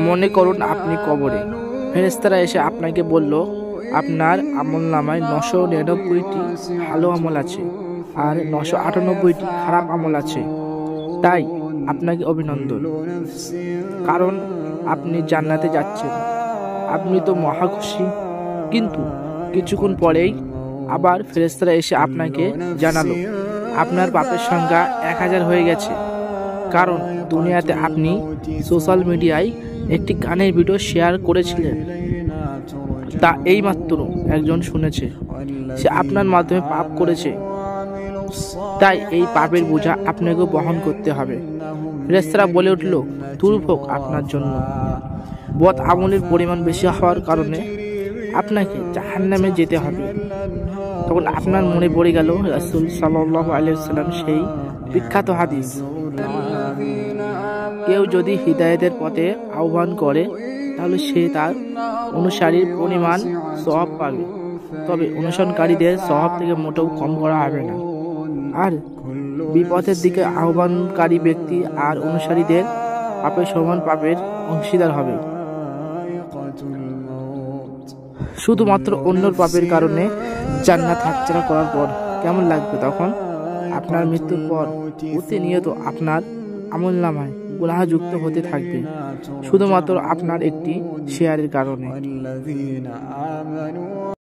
মনে করুন আপনি কবরে, ফেরেশতারা এসে আপনাকে বলল আপনার আমলনামায় 999টি ভালো আমল আছে আর 998টি খারাপ আমল আছে। তাই আপনাকে অভিনন্দন, কারণ আপনি জান্নাতে যাচ্ছেন। আপনি তো মহা খুশি। কিন্তু কিছুক্ষণ পরেই আবার ফেরেশতারা এসে আপনাকে জানালো আপনার পাপের সংখ্যা 1000 হয়ে গেছে, কারণ দুনিয়াতে আপনি সোশ্যাল মিডিয়ায় একটি গানের ভিডিও শেয়ার করেছিলেন। তা এইমাত্র একজন শুনেছে, সে আপনার মাধ্যমে পাপ করেছে। তাই এই পাপের বোঝা আপনাকেও বহন করতে হবে। ফেরেশতারা বলে উঠল, দুর্ভোগ আপনার জন্য। বদ আমলের পরিমাণ বেশি হওয়ার কারণে আপনাকে জাহান্নামে যেতে হবে। তখন আপনার মনে পড়ে গেল রাসূল সাল্লাল্লাহু আলাইহি ওয়াসাল্লাম সেই বিখ্যাত হাদিস, কেউ যদি হিদায়াতের পথে আহ্বান করে তাহলে সে তার অনুসারীর পরিমাণ সওয়াব পাবে, তবে অনুসরণকারীদের সওয়াব থেকে মোটেও কম করা হবে না। আর বিপথের দিকে আহ্বানকারী ব্যক্তি আর অনুসারীদের পাপের সমান পাপের অংশীদার হবে। শুধুমাত্র অন্যর পাপের কারণে জান্নাত হাতছাড়া করার পর কেমন লাগবে তখন? আপনার মৃত্যুর পর প্রতিনিয়ত আপনার আমলনামায় গুনাহ যুক্ত হতে থাকবে, শুধুমাত্র আপনার একটি শেয়ারের কারণে।